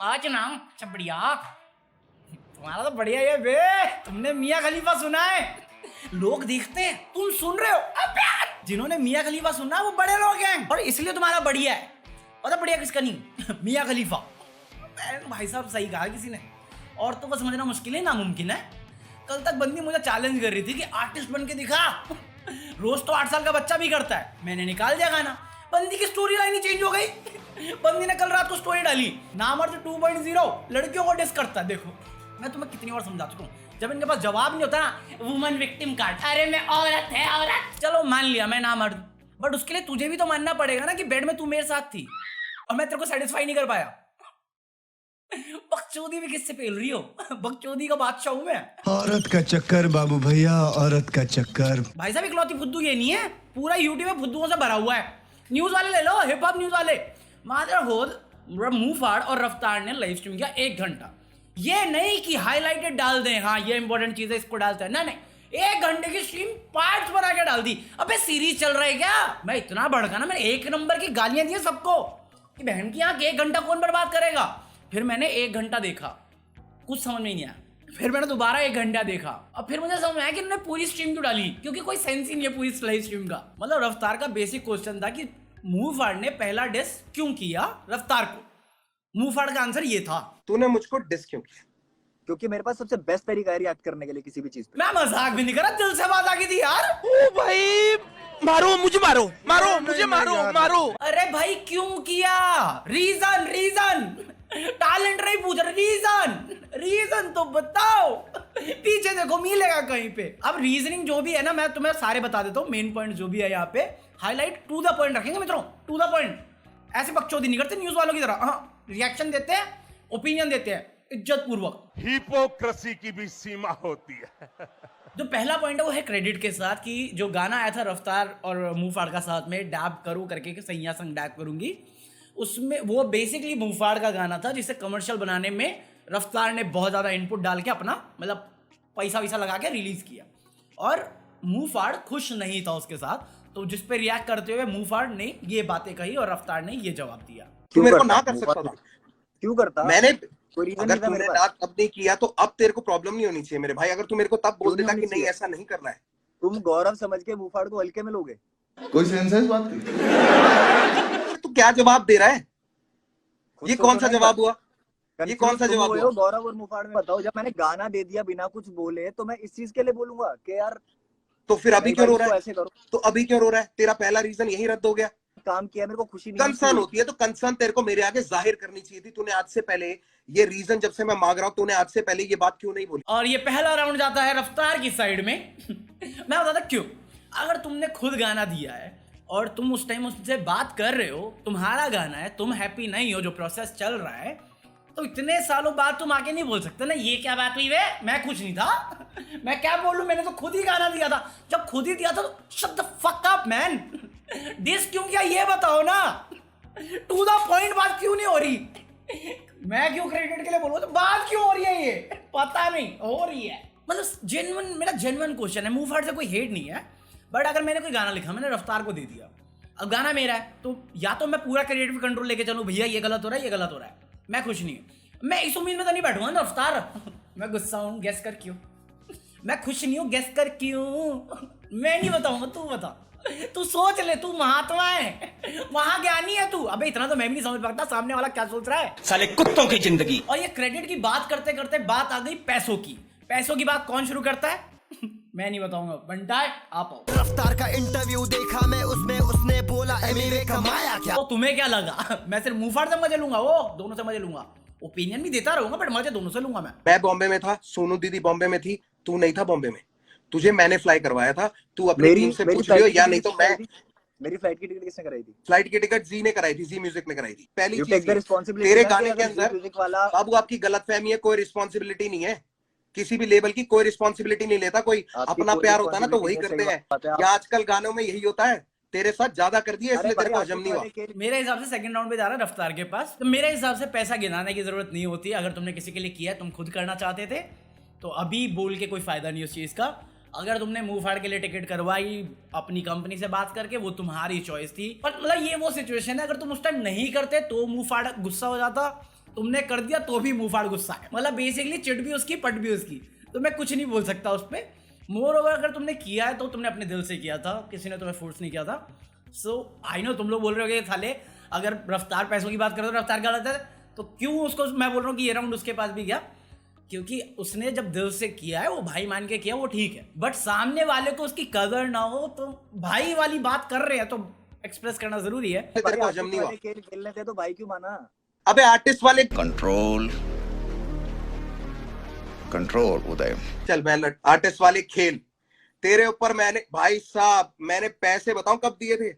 आज ना सब बढ़िया। तुम्हारा तो बढ़िया है बे। तुमने मियाँ खलीफा सुना है? लोग देखते हैं, तुम सुन रहे हो? अबे जिन्होंने मियाँ खलीफा सुना है वो बड़े लोग हैं और इसलिए तुम्हारा बढ़िया है। पता बढ़िया किसका नहीं? मियाँ खलीफा। भाई साहब सही कहा किसी ने। औरतों को समझना मुश्किल है, नामुमकिन है। कल तक बंदी मुझे चैलेंज कर रही थी कि आर्टिस्ट बन के दिखा। रोज तो 8 साल का बच्चा भी करता है। मैंने निकाल दिया गाना। बंदी की स्टोरी लाइन ही चेंज हो गई। बंदी ने कल रात को स्टोरी डाली, नामर्द 2.0 लड़कियों को डिस करता है। देखो मैं तुम्हें कितनी बार समझा चुका हूँ, जब इनके पास जवाब नहीं होता ना, वुमन विक्टिम कार्ड, अरे मैं औरत है औरत। चलो मान लिया मैं नामर्द, बट उसके लिए तुझे भी तो मानना पड़ेगा ना कि बेड में तू मेरे साथ थी और मैं तेरे को सेटिस्फाई नहीं कर पाया। बकचोदी भी किससे पेल रही हो? बकचोदी का बादशाह हूं मैं। औरत का चक्कर बाबू भैया, औरत का चक्कर। भाई साहब इकलौती फुद्दू ये नहीं है, पूरा यूट्यूब में फुद्दुओं से भरा हुआ है। न्यूज वाले ले लो, हिप हॉप न्यूज वाले। मादर होद मुंह फाड़ और रफ्तार ने लाइव स्ट्रीम किया 1 घंटा। ये नहीं कि हाईलाइटेड डाल दें, हाँ ये इंपॉर्टेंट चीज है इसको डालते हैं, नहीं 1 घंटे की स्ट्रीम पार्ट्स बना के डाल दी। अबे सीरीज चल रहा है क्या? मैं इतना भड़का ना, मैंने 1 नंबर की गालियां दी सबको कि बहन की आंख 1 घंटा कौन बर्बाद करेगा। फिर मैंने 1 घंटा देखा, कुछ समझ में नहीं आया। फिर मैंने दोबारा 1 घंटा देखा, अब फिर मुझे समझ में आया कि उन्होंने पूरी स्ट्रीम क्यों डाली, क्योंकि कोई सेंस ही नहीं है पूरी लाइव स्ट्रीम का। मतलब रफ्तार का बेसिक क्वेश्चन था कि मुंह फाड़ ने पहला डिस क्यों किया रफ्तार को। मुंह फाड़ का आंसर ये था, तूने मुझको डिस क्यों किया? क्योंकि मेरे पास सबसे बेस्ट तरीका है रिएक्ट करने के लिए किसी भी चीज पे। मैं मजाक भी नहीं कर रहा, दिल से बात आ गई थी यार। ओ भाई मारो मुझे, मारो मारो मुझे, मारो मारो। अरे भाई क्यों किया? रीजन रीजन, टैलेंट नहीं पूछ रहा, रीजन तो बताओ। पीछे देखो मिलेगा कहीं पे। अब रीजनिंग जो भी है ना, मैं तुम्हें सारे बता देता हूँ। मेन पॉइंट जो भी है यहाँ पे हाईलाइट टू द पॉइंट रखेंगे मित्रों, टू द पॉइंट। ऐसे बकचोदी नहीं करते न्यूज वालों की तरह। हाँ रिएक्शन देते हैं, ओपिनियन देते हैं इज्जत पूर्वक। हिपोक्रेसी की भी सीमा होती है। जो पहला पॉइंट है वो है क्रेडिट के साथ कि जो गाना आया था रफ्तार और मुंहफाड़ का साथ में, डैब करो करके कि सैया संग डैब करूंगी, उसमें वो बेसिकली मुंहफाड़ का गाना था जिसे कमर्शियल बनाने में रफ्तार ने बहुत ज़्यादा इनपुट डाल के अपना मतलब पैसा वैसा लगा के रिलीज किया। और मुंहफाड़ खुश नहीं था उसके साथ, तो जिस पे रिएक्ट करते हुए मुंहफाड़ ने ये बातें कही और रफ्तार ने ये जवाब दिया। तू मेरे को ना कर सकता था। क्यों करता? मैंने कोई रीजन अगर नहीं था तूने मेरे ना पास। तब नहीं किया तो अब तेरे को प्रॉब्लम नहीं होनी चाहिए मेरे भाई। अगर तू मेरे को तब बोल क्यों नहीं देता कि होनी नहीं चाहिए? ऐसा नहीं करना है। तुम गौरव समझ के मुंहफाड़ को हल्के में लोगे? कोई सेंस है इस बात की? तू क्या जवाब दे रहा है? खुद ये तो कौन सा नहीं जवाब पता। हुआ? ये कौन सा तुम जवाब हुए हुआ? हो गौरव और मुंहफाड़ में। बताओ, जब मैंने गाना दे दिया बिना कुछ बोले तो मैं इस चीज के लिए बोलूंगा कि यार तो फिर अभी नहीं क्यों भाई, रो रहा इसको है? ऐसे करो। तो अभी क्यों रो रहा है? तेरा पहला रीजन यही रद्द हो गया। काम किया, मेरे को खुशी नहीं कंसर्न होती है तो कंसर्न तेरे को मेरे आगे जाहिर करनी चाहिए थी। तूने आज से पहले ये रीजन, जब से मैं मांग रहा हूं, तूने आज से पहले ये बात क्यों नहीं बोली? और ये पहला राउंड जाता है रफ्तार की साइड में। मैं बताता क्यों। अगर तुमने खुद गाना दिया है और तुम उस टाइम उससे बात कर रहे हो, तुम्हारा गाना है, तुम हैप्पी नहीं हो जो प्रोसेस चल रहा है, तो इतने सालों बाद तुम आके नहीं बोल सकते ना ये क्या बात हुई वे, मैं खुश नहीं था। मैं क्या बोलूं, मैंने तो खुद ही गाना दिया था। जब खुद ही दिया था तो shut the fuck up man. Diss क्यों किया ये बताओ ना। टू द पॉइंट बात क्यों नहीं हो रही? मैं क्यों क्रेडिट के लिए बोलूं, तो बात क्यों हो रही है ये पता नहीं हो रही है। मतलब जेन्युइन, मेरा जेन्युइन क्वेश्चन है। मुंहफाड़ से कोई हेट नहीं है, बट अगर मैंने कोई गाना लिखा, मैंने रफ्तार को दे दिया, अब गाना मेरा है, तो या तो मैं पूरा क्रिएटिव कंट्रोल लेके चलूं, भैया ये गलत हो रहा है, ये गलत हो रहा है, मैं खुश नहीं हूं। मैं इस उम्मीद में तो नहीं बैठूंगा ना रफ्तार मैं गुस्सा हूं, गेस कर क्यों। मैं खुश नहीं हूं, गेस कर क्यों। मैं नहीं बताऊंगा, तू बता। तू सोच ले, तू महात्मा है, महाज्ञानी है तू। अबे इतना तो मैं भी नहीं समझ पाता सामने वाला क्या सोच रहा है। साले कुत्तों की जिंदगी। और ये क्रेडिट की बात करते करते बात आ गई पैसों की। पैसों की बात कौन शुरू करता है? मैं नहीं बताऊंगा, बनता है आप आओ। रफ्तार का इंटरव्यू देखा मैं, उसमें उसने बोला एमिवे कमाया क्या। तो तुम्हें क्या लगा मैं सिर्फ मुंहफाड़ से मजे लूंगा? वो दोनों से मजे लूंगा, ओपिनियन भी देता रहूंगा, बट मजे दोनों से लूंगा। मैं बॉम्बे में था, सोनू दीदी बॉम्बे में थी, तू नहीं था बॉम्बे में। तुझे मैंने फ्लाई करवाया था, तू अपनी टीम से पूछ लियो, या नहीं तो मैं। मेरी फ्लाइट की टिकट किसने कराई थी? फ्लाइट की टिकट जी ने कराई थी, जी म्यूजिक ने कराई थी। पहली You take the चीज, responsibility तेरे ना कि गाने अगर के अंदर म्यूजिक वाला बाबू आपकी गलतफहमी है, कोई रिस्पॉन्सिबिलिटी नहीं है। किसी भी लेवल की कोई रिस्पॉन्सिबिलिटी नहीं लेता कोई। आपकी अपना कोई प्यार होता है ना तो वही responsibility करते है, हैं। सही बात है। या आजकल गानों में यही होता है, तेरे साथ ज्यादा कर दिया इसलिए अरे तेरे को भाई, हजम नहीं हुआ। आशिक वाले के- मेरे हिसाब से सेकंड राउंड पे जा रहा है रफ्तार के पास। तो मेरे हिसाब से पैसा गिनाने की जरूरत नहीं होती। अगर तुमने किसी के लिए किया है, तुम खुद करना चाहते थे, तो अभी बोल के कोई फायदा नहीं उस चीज का। अगर तुमने मुंह फाड़ के लिए टिकट करवाई अपनी कंपनी से बात करके, वो तुम्हारी चॉइस थी। पर मतलब ये वो सिचुएशन है, अगर तुम उस टाइम नहीं करते तो मुंह फाड़ गुस्सा हो जाता, तुमने कर दिया तो भी मुंह फाड़ गुस्सा है, मतलब बेसिकली चिट भी उसकी पट भी उसकी, तो मैं कुछ नहीं बोल सकता उस पर। मोर ओवर अगर तुमने किया है तो तुमने अपने दिल से किया था, किसी ने तुम्हें फोर्स नहीं किया था। सो आई नो तुम लोग बोल रहे हो कि साले अगर रफ्तार पैसों की बात करो तो रफ्तार गलत है, तो क्यों उसको मैं बोल रहा हूँ कि ये राउंड उसके पास भी गया, क्योंकि उसने जब दिल से किया है वो भाई मान के किया वो ठीक है, बट सामने वाले को उसकी कदर ना हो तो भाई वाली बात कर रहे हैं तो एक्सप्रेस करना जरूरी है। तेरे को हजम नहीं हुआ। खेल खेलने थे तो भाई क्यों माना? अबे आर्टिस्ट वाले कंट्रोल कंट्रोल उदय, चल मैं आर्टिस्ट वाले खेल तेरे ऊपर मैंने भाई साहब मैंने पैसे बताऊं कब दिए थे,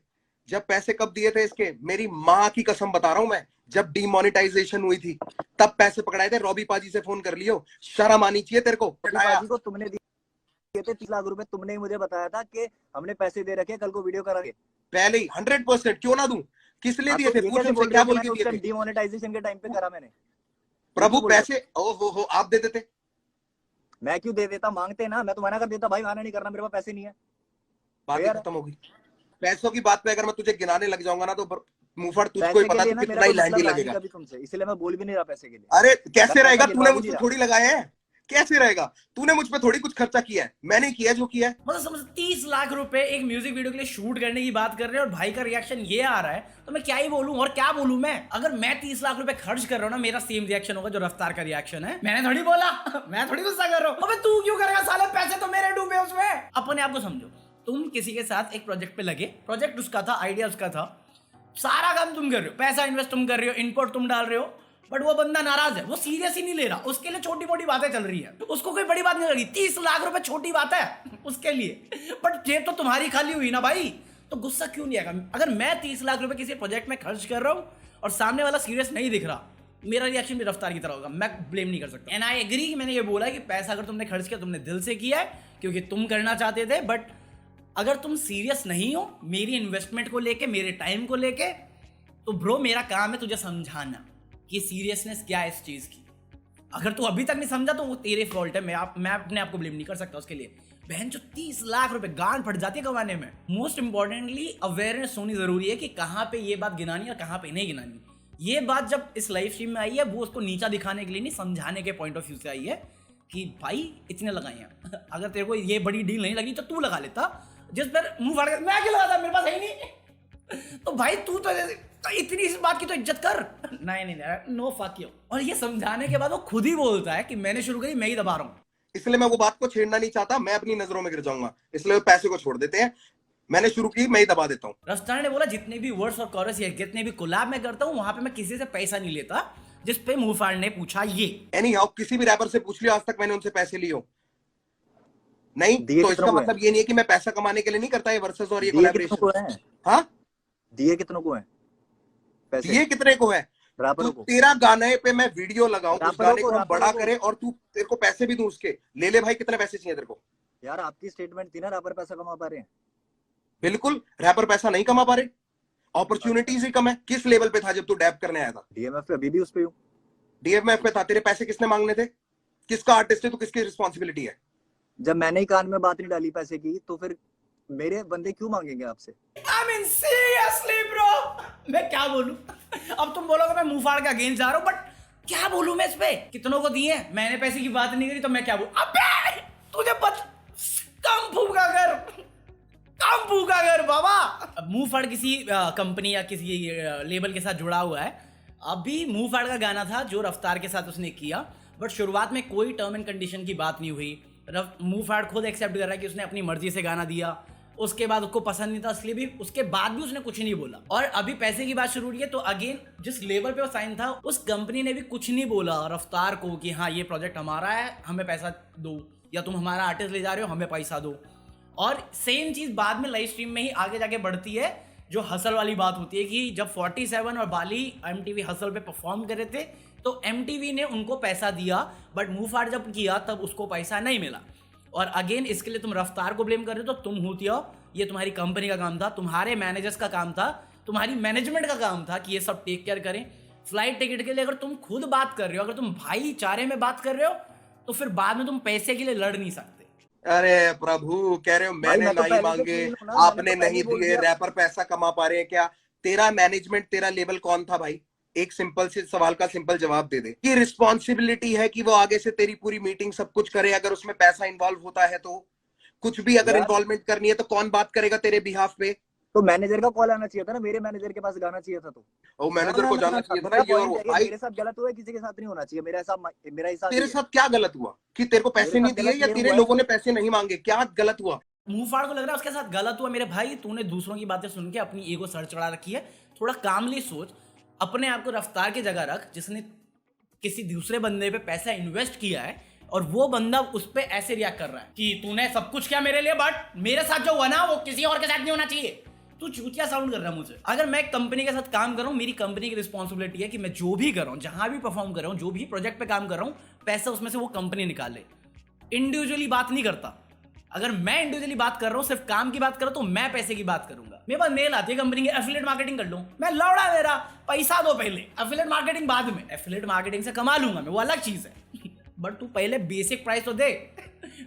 जब पैसे कब दिए थे इसके, मेरी माँ की कसम बता रहा हूं मैं, जब डीमोनेटाइजेशन हुई थी तब पैसे पकड़ाए थे। रॉबी पाजी से फोन कर लियो, शर्म आनी चाहिए तेरे को। पाजी को तुमने दिए थे 30 लाख रुपए, तुमने ही मुझे बताया था कि हमने पैसे दे रखे, कल को वीडियो करांगे। पहले ही 100% क्यों ना दूं, किस लिए दिए थे, पूछ उनसे क्या बोल के दिए थे। डीमोनेटाइजेशन के टाइम पे करा मैंने। प्रभु पैसे ओ आप दे देते, मैं क्यों दे देता, मांगते ना, मैं तो मना कर देता भाई माना नहीं करना, मेरे पास पैसे नहीं है। बात खत्म होगी। पैसों की बात पे अगर मैं तुझे गिनाने लग जाऊंगा ना तो मुंहफड़ तुझको ही पता कितना ही लैंडी लगेगा तुमसे, इसलिए मैं बोल भी नहीं रहा पैसे के लिए। अरे कैसे रहेगा, तूने मुझ पे थोड़ी लगाया है, कैसे रहेगा, तूने मुझ पे थोड़ी कुछ खर्चा किया है, मैंने किया जो किया है। मतलब समझ 30 लाख रुपए एक म्यूजिक वीडियो के लिए शूट करने की बात कर रहे हैं और भाई का रिएक्शन ये आ रहा है, तो मैं क्या ही बोलूं और क्या बोलूं मैं। अगर मैं 30 लाख रुपए खर्च कर रहा हूं ना, मेरा सेम रिएक्शन होगा जो रफ्तार का रिएक्शन है। मैंने थोड़ी बोला मैं थोड़ी गुस्सा कर रहा हूं। अबे तू क्यों करेगा साले, पैसे तो मेरे डूबे उसमें। अपने आप को समझो, तुम किसी के साथ एक प्रोजेक्ट पे लगे, प्रोजेक्ट उसका था, आइडिया उसका था, सारा काम तुम कर रहे हो, पैसा इन्वेस्ट तुम कर रहे हो, इनपुट तुम डाल रहे हो, बट वो बंदा नाराज है, वो सीरियस ही नहीं ले रहा, उसके लिए छोटी मोटी बातें चल रही है, उसको कोई बड़ी बात नहीं लगी। 30 लाख रुपए छोटी बात है उसके लिए, बट जेब तो तुम्हारी खाली हुई ना भाई, तो गुस्सा क्यों नहीं आएगा। अगर मैं 30 लाख रुपए किसी प्रोजेक्ट में खर्च कर रहा हूं और सामने वाला सीरियस नहीं दिख रहा, मेरा रिएक्शन भी रफ्तार की तरह होगा, मैं ब्लेम नहीं कर सकता। एंड आई एग्री, मैंने ये बोला कि पैसा अगर तुमने खर्च किया तुमने दिल से किया है क्योंकि तुम करना चाहते थे, बट अगर तुम सीरियस नहीं हो मेरी इन्वेस्टमेंट को लेके, मेरे टाइम को लेके, तो ब्रो मेरा काम है तुझे समझाना कि सीरियसनेस क्या है इस चीज की। अगर तू अभी तक नहीं समझा तो वो तेरे फॉल्ट है, मैं अपने आप को ब्लेम नहीं कर सकता उसके लिए। बहन जो 30 लाख रुपए गांड फट जाती है कमाने में। मोस्ट इंपॉर्टेंटली अवेयरनेस होनी जरूरी है कि कहां पे ये बात गिनानी और कहां पे नहीं गिनानी। ये बात जब इस लाइव स्ट्रीम में आई है वो उसको नीचा दिखाने के लिए नहीं, समझाने के पॉइंट ऑफ व्यू से आई है कि भाई इतने लगाए हैं, अगर तेरे को ये बड़ी डील नहीं लगी तो तू लगा लेता, जिस पर मुंह फाड़ कर मैं क्यों लगाता, मेरे पास है ही नहीं। तो भाई तू तो इतनी इस बात की तो इज्जत कर। नहीं नो फक यू। और ये समझाने के बाद वो खुद ही बोलता है कि मैंने शुरू करी, मैं ही दबा रहा हूँ। इसलिए मैं वो बात को छेड़ना नहीं चाहता, मैं अपनी नजरों में गिर जाऊंगा, इसलिए पैसे को छोड़ देते हैं, मैंने शुरू की मैं ही दबा देता हूँ। रफ्तार ने बोला जितने भी वर्ड्स और कोरस या जितने भी कोलैब में करता हूँ वहां पे मैं किसी से पैसा नहीं लेता, जिस पे मुंहफाड़ ने पूछा ये। एनी हाउ किसी भी रैपर से पूछ लियो आज तक मैंने उनसे पैसे लिए हो नहीं, तो इसका मतलब ये नहीं है कि मैं पैसा कमाने के लिए नहीं करता ये वर्सेस और ये कोलैबोरेशन। हाँ दिए कितनों को है पैसे, ये कितने को है, तू तेरा गाने पे मैं वीडियो लगाऊं, उस गाने को हम बड़ा करें और तू तेरे को पैसे भी दूं उसके, ले ले भाई कितने पैसे चाहिए तेरे को। यार आपकी स्टेटमेंट थी ना रैपर पैसा कमा पा रहे हैं। बिल्कुल रैपर पैसा नहीं कमा पा रहे, अपॉर्चुनिटीज ही कम है। किस लेवल पे था जब तू डैप करने आया था? डीएमएफ पे, अभी भी उस पे हूं। डीएमएफ पे था, तेरे पैसे किसने मांगने थे, किसका आर्टिस्ट है तू, किसकी रिस्पॉन्सिबिलिटी है? जब मैंने ही कान में बात नहीं डाली पैसे की तो फिर मेरे बंदे क्यों मांगेंगे आपसे? I mean seriously bro, मैं क्या बोलूं। अब तुम बोलोगे मैं मुंह फाड़ के अगेंस्ट जा रहा हूं, बट क्या बोलूं मैं इस पे, कितनों को दिए, मैंने पैसे की बात नहीं करी तो मैं क्या बोलूं। अबे तुझे कम फूका कर बाबा। अब मुंह फाड़ किसी कंपनी या किसी लेबल के साथ जुड़ा हुआ है। अभी मुंह फाड़ का गाना था जो रफ्तार के साथ उसने किया, बट शुरुआत में कोई टर्म एंड कंडीशन की बात नहीं हुई। मुंह फाड़ खुद एक्सेप्ट कर रहा है कि उसने अपनी मर्जी से गाना दिया, उसके बाद उसको पसंद नहीं था इसलिए भी, उसके बाद भी उसने कुछ नहीं बोला। और अभी पैसे की बात शुरू हुई है तो अगेन जिस लेवल पे वो साइन था उस कंपनी ने भी कुछ नहीं बोला रफ्तार को कि हाँ ये प्रोजेक्ट हमारा है, हमें पैसा दो, या तुम हमारा आर्टिस्ट ले जा रहे हो हमें पैसा दो। और सेम चीज बाद में लाइव स्ट्रीम में ही आगे जाके बढ़ती है, जो हसल वाली बात होती है कि जब 47 और बाली MTV हसल पे परफॉर्म कर रहे थे तो MTV ने उनको पैसा दिया, बट मुंह फाड़ जब किया तब उसको पैसा नहीं मिला। और अगेन इसके लिए तुम रफ्तार को ब्लेम कर रहे हो, तो तुम होती हो, ये तुम्हारी कंपनी का काम था, तुम्हारे मैनेजर्स का काम था, तुम्हारी मैनेजमेंट का काम था कि ये सब टेक केयर करें। फ्लाइट टिकट के लिए अगर तुम खुद बात कर रहे हो, अगर तुम भाईचारे में बात कर रहे हो, तो फिर बाद में तुम पैसे के लिए लड़ नहीं सकते। अरे प्रभु कह रहे हो मैंने नहीं मांगे, आपने नहीं दिए, रैपर पैसा कमा पा रहे हैं क्या? तेरा मैनेजमेंट तेरा लेवल कौन था भाई? एक सिंपल से सवाल का सिंपल जवाब दे दे कि रिस्पॉन्सिबिलिटी है कि वो आगे से तेरी पूरी मीटिंग सब कुछ करे, अगर उसमें पैसा इन्वॉल्व होता है तो कुछ भी अगर यार- इन्वॉल्वमेंट करनी है तो कौन बात करेगा तेरे बिहाफ पे? तो मैनेजर का कॉल आना चाहिए था ना, मेरे मैनेजर के पास गाना चाहिए था। तो और मैनेजर को जाना चाहिए था ना। ये और भाई मेरे साथ गलत हुआ है, किसी के साथ नहीं होना चाहिए। मेरा हिसाब तेरे साथ क्या गलत हुआ कि तेरे को पैसे नहीं दिए या तेरे लोगों ने पैसे नहीं मांगे? क्या गलत हुआ? मुंह फाड़ को लग रहा है उसके साथ गलत हुआ। मेरे भाई तूने दूसरों की बातें सुन के अपनी ईगो सर चढ़ा रखी है। थोड़ा कामली सोच, अपने आप को रफ्तार की जगह रख जिसने किसी दूसरे बंदे पे पैसा इन्वेस्ट किया है और वो बंदा उस पे ऐसे रिएक्ट कर रहा है कि तूने सब कुछ किया मेरे लिए बट मेरे साथ जो हुआ ना वो किसी और के साथ नहीं होना चाहिए। तू चूतिया साउंड कर रहा है मुझे। अगर मैं एक कंपनी के साथ काम कर रहा हूँ, मेरी कंपनी की रिस्पॉन्सिबिलिटी है कि मैं जो भी कर रहा हूँ, जहां भी परफॉर्म कर रहा हूँ, जो भी प्रोजेक्ट पे काम कर रहा हूँ, पैसा उसमें से वो कंपनी निकाले। इंडिविजुअली बात नहीं करता। अगर मैं इंडिविजुअली बात कर रहा हूँ, सिर्फ काम की बात कर रहा हूँ, तो मैं पैसे की बात करूंगा। मेरे पास मेल आती है कंपनी की, एफिलिएट मार्केटिंग कर लूं। मैं लौड़ा मेरा पैसा दो पहले, एफिलिएट मार्केटिंग बाद में। एफिलिएट मार्केटिंग से कमा लूंगा मैं, वो अलग चीज है। बट तू पहले बेसिक प्राइस तो दे।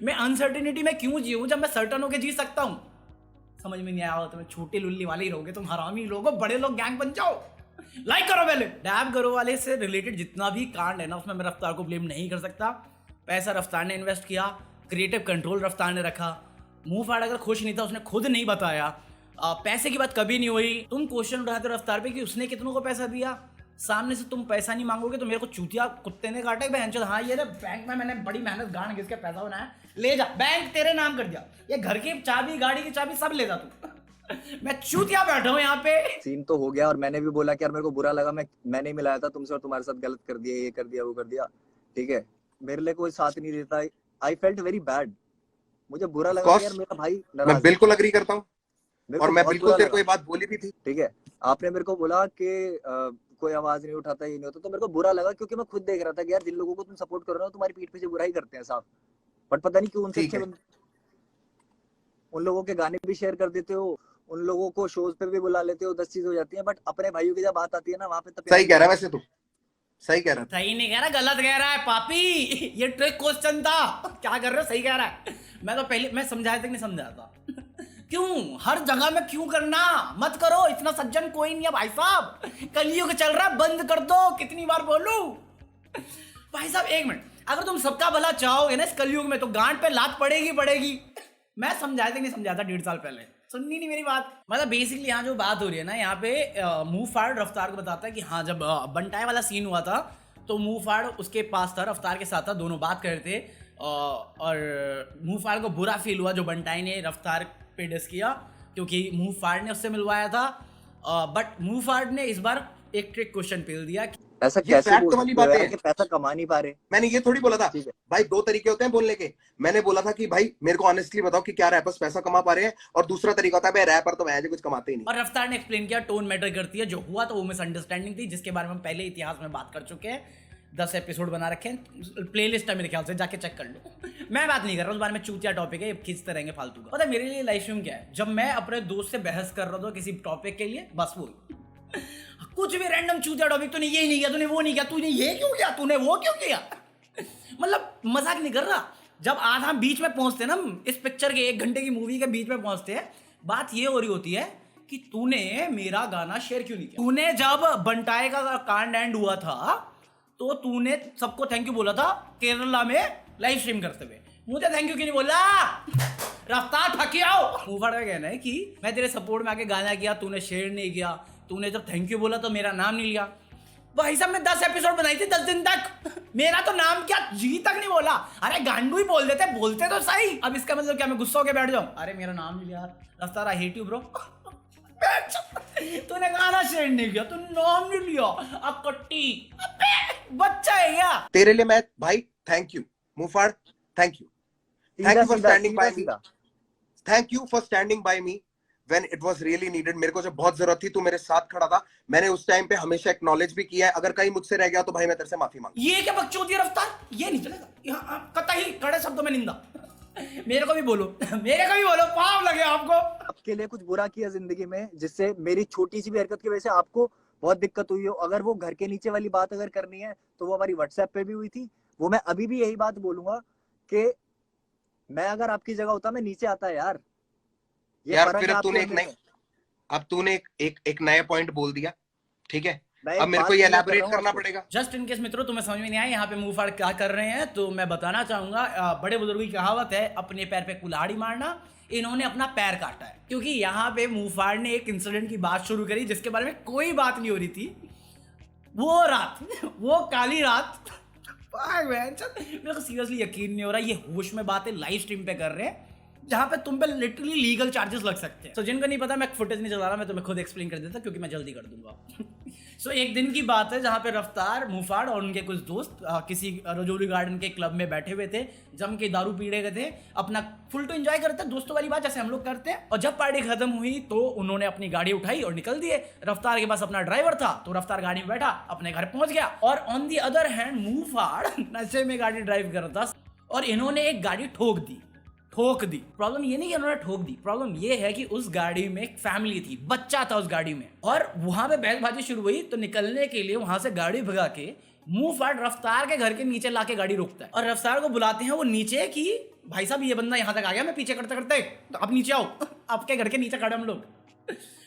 मैं अनसर्टेनिटी में क्यों जीऊं जब मैं सर्टन होकर जी सकता हूं? समझ में नहीं आया हो तो मैं छोटे लुल्ली वाले ही रहोगे, तुम हरामी लोगो, बड़े लोग गैंग बन जाओ। लाइक करो पहले। डैब करो वाले से रिलेटेड जितना भी कांड है ना, उसमें मैं रफ्तार को ब्लेम नहीं कर सकता। पैसा रफ्तार ने इन्वेस्ट किया, क्रिएटिव कंट्रोल रफ्तार ने रखा। मुंह फाड़ अगर खुश नहीं था, उसने खुद नहीं बताया। पैसे की बात कभी नहीं हुई। तुम क्वेश्चन उठाते हो रफ्तार पे कि उसने कितनों को पैसा दिया। सामने से तुम पैसा नहीं मांगोगे तो मेरे को चूतिया कुत्ते ने काटा। बहन हाँ ये बैंक में मैंने बड़ी मेहनत गांड घिस के पैसा बनाया, ले जा, बैंक तेरे नाम कर दिया, ये घर की चाबी, गाड़ी की चाबी सब ले जा तू। मैं चूतिया बैठा हूँ यहाँ पे। सीन तो हो गया और मैंने भी बोला कि यार मेरे को बुरा लगा, मैं नहीं मिलाया था तुमसे और तुम्हारे साथ गलत कर दिया, ये कर दिया, वो कर दिया। ठीक है, मेरे लिए कोई साथ नहीं देता। I felt very bad. मुझे बुरा लगा यार, मेरा भाई नाराज। मैं बिल्कुल अग्री करता हूँ और मैं बिल्कुल तेरे को ये बात बोली भी थी। ठीक है, आपने मेरे को बोला कि कोई आवाज नहीं उठाता, ये नहीं होता, तो मेरे को बुरा लगा क्योंकि मैं खुद देख रहा था कि यार जिन लोगों को तुम सपोर्ट कर रहे हो तुम्हारी पीठ पीछे बुराई करते हैं साफ। बट पता नहीं क्यों उनसे अच्छे उन लोगों के गाने भी शेयर कर देते हो, उन लोगों को शोज पे भी बुला लेते हो, 10 चीजें हो जाती हैं। बट अपने भाइयों की जब बात आती है ना, वहां पे तब सही कह रहा है वैसे तू, सही कह रहा है। सही नहीं कह रहा, गलत कह रहा है पापी। ये ट्रिक क्वेश्चन था। क्या कर रहे हो? सही कह रहा है। मैं तो पहले मैं समझाया तक नहीं समझाया था। क्यों हर जगह में क्यों करना? मत करो, इतना सज्जन कोई नहीं है भाई साहब। कलयुग चल रहा है, बंद कर दो। कितनी बार बोलूं भाई साहब? एक मिनट, अगर तुम सबका भला चाहोगे ना इस कलयुग में तो गांड पे लात पड़ेगी पड़ेगी। मैं समझाया तक नहीं समझाया था 1.5 साल पहले, सुननी नहीं मेरी बात। मतलब बेसिकली यहाँ जो बात हो रही है ना, यहाँ पे मुंह फाड़ रफ्तार को बताता है कि हाँ जब बंटाई वाला सीन हुआ था तो मुंह फाड़ उसके पास था, रफ्तार के साथ था, दोनों बात कर रहे थे। और मुंह फाड़ को बुरा फील हुआ जो बंटाई ने रफ्तार पे डिस किया क्योंकि मुंह फाड़ ने उससे मिलवाया था। बट मुंह फाड़ ने इस बार एक ट्रिक क्वेश्चन पेल दिया। ऐसा कैसे बोल सकते हो यार कि पैसा कमा नहीं पा रहे? मैंने ये थोड़ी बोला था भाई, 2 तरीके होते हैं बोलने के। मैंने बोला था कि भाई मेरे को ऑनेस्टली बताओ कि क्या रैपर्स पैसा कमा पा रहे हैं, और दूसरा तरीका होता है भाई रैपर तो वैसे कुछ कमाते ही नहीं। और रफ्तार ने एक्सप्लेन किया टोन मैटर करती है। जो हुआ तो वो मिसअंडरस्टैंडिंग थी जिसके बारे में हम पहले इतिहास में बात कर चुके हैं। 10 एपिसोड बना रखे हैं, प्लेलिस्ट है मेरे ख्याल से, जाके चेक कर लो। मैं बात नहीं कर रहा उस बारे में, चूतिया टॉपिक है, खींचते रहेंगे फालतू का। पता है मेरे लिए लाइफ स्ट्रीम क्या है? जब मैं अपने दोस्त से बहस कर रहा था किसी टॉपिक के लिए, बस वो कुछ भी रैंडम चूतिया टॉपिक, तूने ये नहीं किया, तूने वो नहीं किया, तूने ये क्यों किया, तूने वो क्यों किया। मतलब मजाक नहीं कर रहा। जब आधा बीच में पहुंचते ना, इस पिक्चर के 1 घंटे की मूवी के बीच में पहुंचते हैं, बात ये हो रही होती है कि तूने मेरा गाना शेयर क्यों नहीं किया। तूने जब बंटाई का कांड एंड हुआ था तो तूने सबको थैंक यू बोला था केरला में लाइव स्ट्रीम करते हुए, मुझे थैंक यू क्यों नहीं बोला? रफ्तार ठकियाओ। मुफड़ का कहना है कि मैं तेरे सपोर्ट में आके गाना किया, तूने शेयर नहीं किया, तूने जब थैंक यू बोला तो मेरा नाम नहीं लिया। भाई साहब मैं 10 एपिसोड बनाई थी 10 दिन तक, मेरा तो नाम क्या जी तक नहीं बोला। अरे गांडू ही बोल देते, बोलते तो सही। अब इसका मतलब क्या मैं गुस्सा होके बैठ जाऊं? अरे मेरा नाम नहीं लिया रफ्तार, आई हेट यू ब्रो। तूने गाना शेयर नहीं किया, तूने नाम नहीं लिया, अकट्टी बच्चा है क्या? तेरे लिए मैं भाई थैंक यू मुफाड़, thank you for standing by me, thank you for standing by me when it was really needed. मेरे को जब बहुत जरूरत थी तू मेरे साथ खड़ा था। मैंने उस टाइम पे हमेशा एक्नॉलेज भी किया है। अगर कहीं मुझसे रह गया तो भाई मैं तेरे से माफी मांगता हूं। ये क्या बकचोदी है रफ्तार? ये नहीं चलेगा यहाँ, कतई कड़े शब्दों में निंदा। मेरे को भी बोलो, मेरे को भी बोलो, पाप लगे आपको। आपके लिए कुछ बुरा किया जिंदगी में जिससे मेरी छोटी सी भी हरकत की वजह से आपको बहुत दिक्कत हुई हो। अगर वो घर के नीचे वाली बात अगर करनी है तो वो हमारी व्हाट्सएप पे भी हुई थी। वो मैं अभी भी यही बात बोलूंगा कि मैं अगर आपकी जगह होता मैं नीचे आता यार। यार फिर अब तूने एक नया पॉइंट बोल दिया, ठीक है? मैं अब मेरे बात को ये clear कर एलैबोरेट रहा हूँ करना आपको। पड़ेगा। जस्ट इन केस मित्रों तुम्हें समझ में नहीं आया यहाँ पे मुंह फाड़ क्या कर रहे हैं, तो मैं बताना चाहूंगा बड़े बुजुर्ग की कहावत है, अपने पैर पे कुल्हाड़ी मारना। इन्होंने अपना पैर काटा है, क्योंकि यहाँ पे मुंह फाड़ ने एक इंसिडेंट की बात शुरू करी जिसके बारे में कोई बात नहीं हो रही थी। वो रात वो काली रात मेरे को सीरियसली यकीन नहीं हो रहा ये होश में बातें लाइव स्ट्रीम पे कर रहे हैं जहाँ पे तुम पे लिटरली लीगल चार्जेस लग सकते हैं। तो जिनको नहीं पता मैं फुटेज नहीं चला रहा, मैं तुम्हें खुद एक्सप्लेन कर देता क्योंकि मैं जल्दी कर दूंगा। सो एक दिन की बात है जहाँ पे रफ्तार, मुफाड़ और उनके कुछ दोस्त किसी रजौरी गार्डन के क्लब में बैठे हुए थे, जम के दारू पी रहे थे, अपना फुल टू एंजॉय करते हैं दोस्तों वाली बात जैसे हम लोग करते हैं। और जब पार्टी खत्म हुई तो उन्होंने अपनी गाड़ी उठाई और निकल दिए। रफ्तार के पास अपना ड्राइवर था तो रफ्तार गाड़ी में बैठा अपने घर पहुंच गया, और on the other hand Muhfaad नशे में गाड़ी ड्राइव कर रहा था और इन्होंने एक गाड़ी ठोक दी। प्रॉब्लम ये नहीं कि उन्होंने ठोक दी, प्रॉब्लम ये है कि उस गाड़ी में एक फैमिली थी, बच्चा था उस गाड़ी में, और वहां पे बहसबाजी शुरू हुई। तो निकलने के लिए वहां से गाड़ी भगा के मुंह फाड़ रफ्तार के घर के नीचे लाके गाड़ी रोकता है और रफ्तार को बुलाते हैं वो नीचे कि भाई साहब ये बंदा यहाँ तक आ गया, मैं पीछे करते करते तो आप नीचे आओ, आपके घर के नीचे खड़े हम लोग।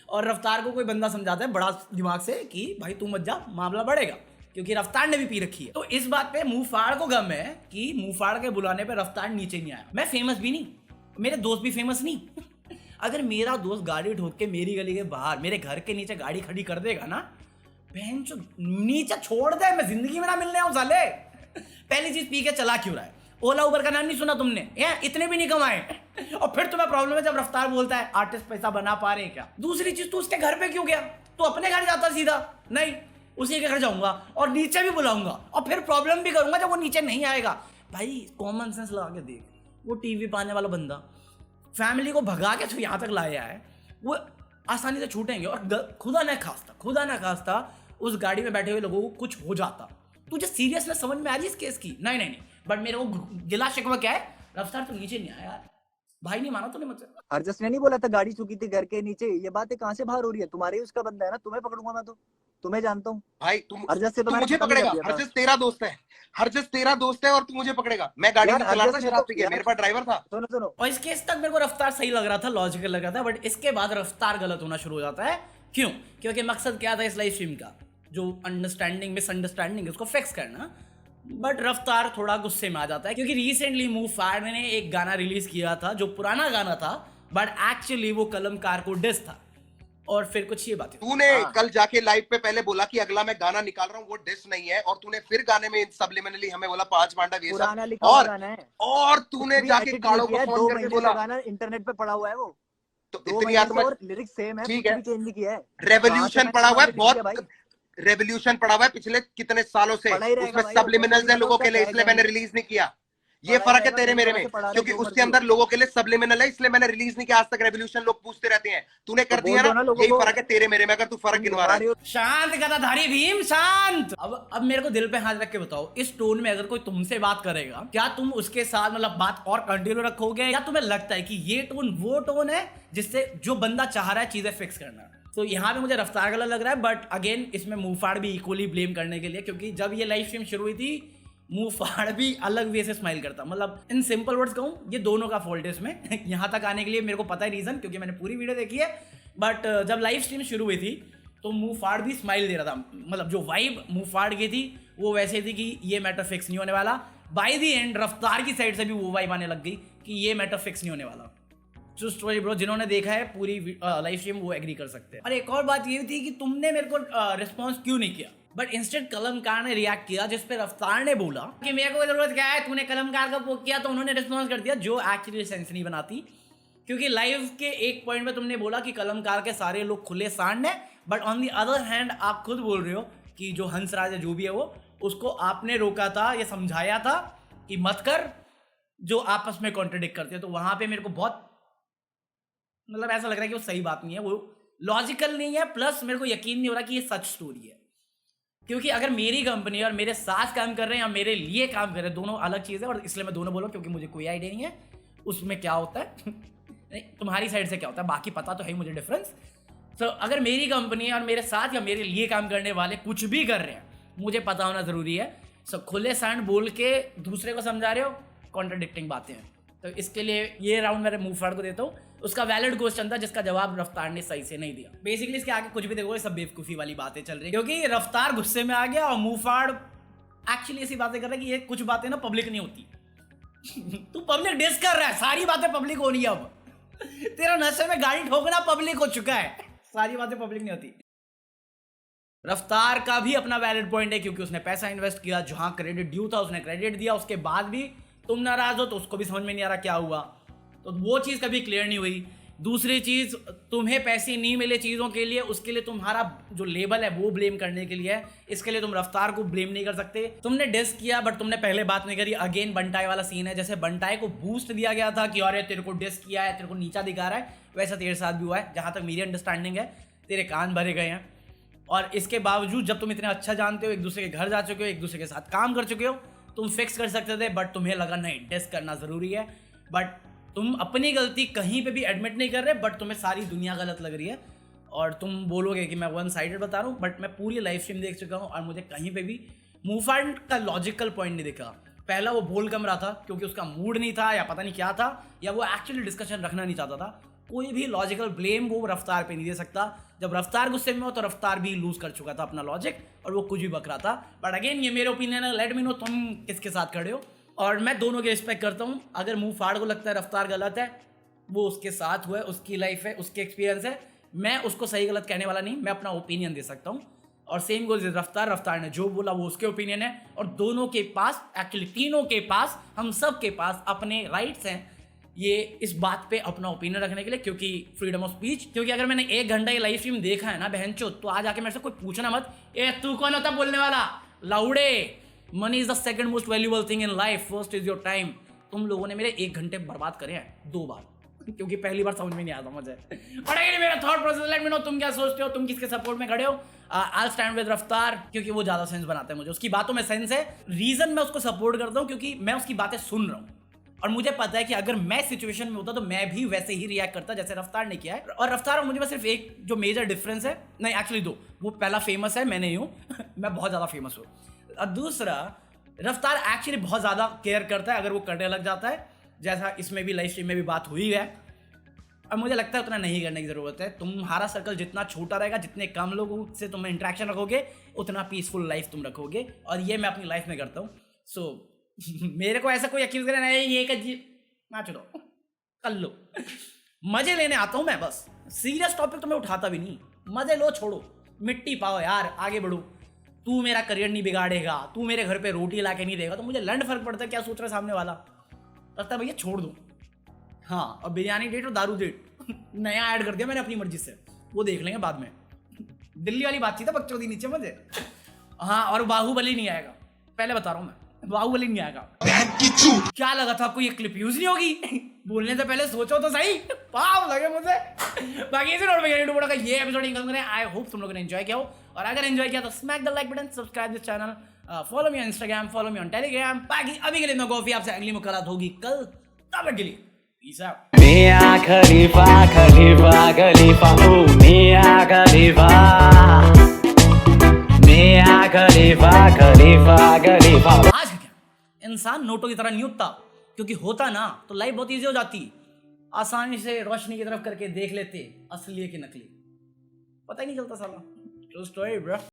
और रफ्तार को कोई बंदा समझाता है बड़ा दिमाग से कि भाई तू मत जा, मामला बढ़ेगा, क्योंकि रफ्तार ने भी पी रखी है। तो इस बात पे मुंहफाड़ को गम है कि मुंहफाड़ के बुलाने पे रफ्तार नीचे नहीं आया। मैं फेमस भी नहीं, मेरे दोस्त भी फेमस नहीं। अगर मेरा दोस्त गाड़ी ठोक के मेरी गली के बाहर मेरे घर के नीचे गाड़ी खड़ी कर देगा ना, बहन जो नीचे छोड़ दे, मैं जिंदगी में ना मिलने आऊं साले। पहली चीज पी के चला क्यों रहा है? ओला उबर का नाम नहीं सुना तुमने? इतने भी नहीं कमाए और फिर तुम्हें प्रॉब्लम है जब रफ्तार बोलता है आर्टिस्ट पैसा बना पा रहे हैं क्या। दूसरी चीज, तू उसके घर पे क्यों गया? तू अपने घर जाता सीधा, नहीं उसी के घर जाऊंगा और नीचे भी बुलाऊंगा और फिर प्रॉब्लम भी करूंगा जब वो नीचे नहीं आएगा। भाई कॉमन सेंस लगा के देख, वो टीवी पाने वाला बंदा फैमिली को भगा के जो यहाँ तक लाया है वो आसानी से छूटेंगे। और खुदा न खास्ता उस गाड़ी में बैठे हुए लोगों को कुछ हो जाता, तुझे सीरियसनेस समझ में आ रही इस केस की? नहीं, बट मेरे को गिला शिकवा क्या है, रफ्तार तो नीचे नहीं आया यार, भाई नहीं माना तूने मुझसे। अर्जस ने नहीं बोला था गाड़ी चुकी थी घर के नीचे? ये बातें कहाँ से बाहर हो रही है? तुम्हारे ही उसका बंदा है ना, तुम्हें पकड़ूंगा मैं, तो तुम्हें जानता हूँ भाई तुम अर्जस से तो मुझे पकड़ेगा? हरजस तेरा दोस्त है, हरजस तेरा दोस्त है और तू मुझे पकड़ेगा? मैं गाड़ी में चला रहा था, शराब पी के, मेरे पास ड्राइवर था। सुनो और इस केस तक मेरे को रफ्तार सही लग रहा था, लॉजिकल लग रहा था, बट इसके बाद रफ्तार गलत होना शुरू हो जाता है। क्यों? क्योंकि मकसद क्या था इस लाइव स्ट्रीम का, जो मिसअंडरस्टैंडिंग है उसको फिक्स करना। बट रफ्तार थोड़ा गुस्से में आ जाता है क्योंकि रिसेंटली मुंहफाड़ ने एक गाना रिलीज किया था जो पुराना गाना था, बट एक्चुअली वो कलमकार को डिस था। और फिर कुछ ये बातें तूने कल जाके लाइव पे पहले बोला कि अगला मैं गाना निकाल रहा हूँ, वो डिस नहीं है, और तूने फिर गाने में सब्लिमिनली हमें बोला 5 पांडा ये पुराना सब, लिखा हुआ गाना है। और तूने जाके काड़ो को फोन 2 करके महीने बोला का गाना इंटरनेट पे पड़ा हुआ है, वो तो 2 इतनी महीने से और लिरिक्स सेम है, ठीक कुछ है, भी चेंज नहीं किया है। रेवोल्यूशन पड़ा हुआ है, बहुत रेवोल्यूशन पड़ा हुआ है पिछले कितने सालों से, उसमें सब्लिमिनल्स है लोगों के लिए, इसलिए मैंने रिलीज नहीं किया। ये फर्क है तेरे मेरे में, क्योंकि उसके अंदर लोगों के लिए सब्लिमिनल है, इसलिए मैंने रिलीज नहीं किया। आज तक रेवोल्यूशन लोग पूछते रहते हैं, तूने कर दिया ना, यही फर्क है तेरे मेरे में, अगर तू फर्क गिनवा रहा है। शांत गदाधारी भीम शांत। अब मेरे को दिल पे हाथ रख के बताओ, इस टोन में अगर कोई तुमसे बात करेगा, क्या तुम उसके साथ मतलब बात और कंटिन्यू रखोगे, या तुम्हें लगता है कि ये टोन वो टोन है जिससे जो बंदा चाह रहा है चीजें फिक्स करना? तो यहाँ पे मुझे रफ्तार गलत लग रहा है, बट अगेन इसमें मुंहफाड़ भी इक्वली ब्लेम करने के लिए, क्योंकि जब ये लाइव स्ट्रीम शुरू हुई थी मुंहफाड़ भी अलग वे से स्माइल करता। मतलब इन सिंपल वर्ड्स कहूँ, ये दोनों का फॉल्ट है इसमें। यहाँ तक आने के लिए मेरे को पता है रीजन, क्योंकि मैंने पूरी वीडियो देखी है। बट जब लाइव स्ट्रीम शुरू हुई थी तो मुंहफाड़ भी स्माइल दे रहा था, मतलब जो वाइब मुंहफाड़ की थी वो वैसे थी कि ये मैटर फिक्स नहीं होने वाला। बाय द एंड रफ्तार की साइड से भी वो वाइब आने लग गई कि ये मैटर फिक्स नहीं होने वाला। ट्रू स्टोरी ब्रो, जिन्होंने देखा है पूरी लाइव स्ट्रीम वो एग्री कर सकते हैं। और एक और बात ये थी कि तुमने मेरे को रिस्पॉन्स क्यों नहीं किया, बट इंस्टेंट कलमकार ने रिएक्ट किया, जिस पे रफ्तार ने बोला कि मेरे को जरूरत क्या है, तूने कलमकार का पोक किया, तो उन्होंने रिस्पॉन्स कर दिया, जो एक्चुअली सेंस नहीं बनाती। क्योंकि लाइव के एक पॉइंट में तुमने बोला कि कलमकार के सारे लोग खुले सांड हैं, but on the other hand आप खुद बोल रहे हो कि जो हंसराज है जो भी है वो, उसको आपने रोका था, ये समझाया था कि मत कर, जो आपस में कॉन्ट्रडिक्ट करते हैं। तो वहां पे मेरे को बहुत मतलब ऐसा लग रहा है कि वो सही बात नहीं है, वो लॉजिकल नहीं है, प्लस मेरे को यकीन नहीं हो रहा कि ये सच स्टोरी है। क्योंकि अगर मेरी कंपनी और मेरे साथ काम कर रहे हैं या मेरे लिए काम कर रहे हैं, दोनों अलग चीज़ है, और इसलिए मैं दोनों बोलूँ क्योंकि मुझे कोई आइडिया नहीं है उसमें क्या होता है। नहीं, तुम्हारी साइड से क्या होता है बाकी पता तो है मुझे डिफरेंस। तो अगर मेरी कंपनी और मेरे साथ या मेरे लिए काम करने वाले कुछ भी कर रहे हैं, मुझे पता होना ज़रूरी है। सो खुले सांड बोल के दूसरे को समझा रहे हो, कॉन्ट्राडिक्टिंग बातें हैं। तो इसके लिए ये राउंड मेरे मुंहफाड़ को देता हूँ। उसका वैलिड क्वेश्चन था जिसका जवाब रफ्तार ने सही से नहीं दिया। बेसिकली इसके आगे कुछ भी देखो ये सब बेवकूफी वाली बातें चल रही है, क्योंकि रफ्तार गुस्से में आ गया और मुंहफाड़ एक्चुअली ऐसी बातें कर रहा है कि ये कुछ बातें ना पब्लिक नहीं होती। तू पब्लिक डिस कर रहा है, सारी बातें पब्लिक हो रही है अब। तेरा नशे में गाड़ी ठोकना पब्लिक हो चुका है, सारी बातें पब्लिक नहीं होती। रफ्तार का भी अपना वैलिड पॉइंट है, क्योंकि उसने पैसा इन्वेस्ट किया, जहां क्रेडिट ड्यू था उसने क्रेडिट दिया, उसके बाद भी तुम नाराज हो तो उसको भी समझ में नहीं आ रहा क्या हुआ, तो वो चीज़ कभी क्लियर नहीं हुई। दूसरी चीज़, तुम्हें पैसे नहीं मिले चीज़ों के लिए, उसके लिए तुम्हारा जो लेबल है वो ब्लेम करने के लिए है, इसके लिए तुम रफ्तार को ब्लेम नहीं कर सकते। तुमने डिस किया बट तुमने पहले बात नहीं करी। अगेन बंटाई वाला सीन है, जैसे बंटाई को बूस्ट दिया गया था कि अरे तेरे को डिस किया है, तेरे को नीचा दिखा रहा है, वैसा तेरे साथ भी हुआ है। जहाँ तक मेरी अंडरस्टैंडिंग है तेरे कान भरे गए हैं, और इसके बावजूद जब तुम इतना अच्छा जानते हो, एक दूसरे के घर जा चुके हो, एक दूसरे के साथ काम कर चुके हो, तुम फिक्स कर सकते थे, बट तुम्हें लगा नहीं डिस करना ज़रूरी है। बट तुम अपनी गलती कहीं पे भी एडमिट नहीं कर रहे, बट तुम्हें सारी दुनिया गलत लग रही है, और तुम बोलोगे कि मैं वन साइडेड बता रहा हूँ, बट मैं पूरी लाइव स्ट्रीम देख चुका हूँ और मुझे कहीं पे भी मूवमेंट का लॉजिकल पॉइंट नहीं दिखा। पहला वो बोल कम रहा था क्योंकि उसका मूड नहीं था या पता नहीं क्या था, या वो एक्चुअली डिस्कशन रखना नहीं चाहता था। कोई भी लॉजिकल ब्लेम वो रफ्तार पे नहीं दे सकता। जब रफ्तार गुस्से में हो तो रफ्तार भी लूज कर चुका था अपना लॉजिक, और वो कुछ भी बक रहा था। बट अगेन ये मेरे ओपिनियन है, लेट मी नो तुम किसके साथ खड़े हो, और मैं दोनों की रिस्पेक्ट करता हूँ। अगर मुंह फाड़ को लगता है रफ्तार गलत है, वो उसके साथ हुआ है, उसकी लाइफ है, उसके एक्सपीरियंस है, मैं उसको सही गलत कहने वाला नहीं, मैं अपना ओपिनियन दे सकता हूँ। और सेम गोज रफ्तार ने जो बोला वो उसके ओपिनियन है, और दोनों के पास, एक्चुअली तीनों के पास, हम सब के पास अपने राइट्स हैं ये इस बात पे अपना ओपिनियन रखने के लिए, क्योंकि फ्रीडम ऑफ स्पीच। क्योंकि अगर मैंने 1 घंटा ये लाइव स्ट्रीम देखा है ना बहनचोद, तो आज आके मेरे से कोई पूछना मत, ए तू कौन होता बोलने वाला लाउडे। Money is the second most valuable thing in life, first is your time. तुम लोगों ने मेरे 1 घंटे बर्बाद करे हैं 2 बार, क्योंकि पहली बार समझ में नहीं आता मुझे। पढ़ाई मेरा thought process, let me know तुम क्या सोचते हो, तुम किसके सपोर्ट में खड़े हो। आई स्टैंड विद रफ्तार, क्योंकि वो ज्यादा सेंस बनाता है मुझे, उसकी बातों में सेंस है। रीजन मैं उसको सपोर्ट करता हूँ क्योंकि मैं उसकी बातें सुन रहा हूँ, और मुझे पता है कि अगर मैं सिचुएशन में होता तो मैं भी वैसे ही रिएक्ट करता जैसे रफ्तार ने किया है। और रफ्तार और मुझे बस सिर्फ एक जो मेजर डिफरेंस है, नहीं एक्चुअली 2, वो पहला फेमस है, मैं नहीं हूँ मैं बहुत ज़्यादा फेमस हूँ। और दूसरा, रफ्तार एक्चुअली बहुत ज़्यादा केयर करता है अगर वो करने लग जाता है, जैसा इसमें भी लाइव स्ट्रीम में भी बात हुई है। और मुझे लगता है उतना नहीं करने की ज़रूरत है। तुम्हारा सर्कल जितना छोटा रहेगा, जितने कम लोगों से तुम इंटरेक्शन रखोगे, उतना पीसफुल लाइफ तुम रखोगे, और ये मैं अपनी लाइफ में करता हूँ। सो मेरे को ऐसा कोई एक्यूज करे नहीं, ये मैं चलो कर लो, मजे लेने आता हूँ मैं, बस सीरियस टॉपिक तो मैं उठाता भी नहीं, मजे लो, छोड़ो, मिट्टी पाओ यार, आगे बढ़ो। तू मेरा करियर नहीं बिगाड़ेगा, तू मेरे घर पे रोटी ला के नहीं देगा, तो मुझे लंड फर्क पड़ता है क्या सोच रहा है सामने वाला। लगता है भैया छोड़ दो। हाँ, और बिरयानी डेट और दारू डेट नया ऐड कर दिया मैंने अपनी मर्जी से, वो देख लेंगे बाद में। दिल्ली वाली बातचीत है बकचोदी नीचे मुझे। हाँ, और बाहुबली नहीं आएगा, पहले बता रहा हूँ मैं, बाहुबली नहीं आएगा। क्या लगा था आपको ये क्लिप यूज नहीं होगी? बोलने से पहले सोचो तो सही, पाप लगे मुझे। बाकी इसी नोट में का ये एपिसोड निकल करें। आई होप तुम लोगों ने एंजॉय किया हो, और अगर एंजॉय किया तो smack the like button, subscribe this channel, follow me on Instagram, follow me on Telegram. बाकी अभी के लिए मैं कॉफी आपसे अगली मुलाकात होगी कल, तब तक के लिए पीस आउट। मिया खलीफा खलीफा खलीफा ओ मिया खलीफा, मिया खलीफा खलीफा खलीफा। आज क्या इंसान नोटों की तरह नहीं उठता, क्योंकि होता ना तो लाइफ बहुत इजी हो जाती, आसानी से रोशनी की तरफ करके देख लेते असली है कि नकली, पता ही नहीं चलता साला। True story bro.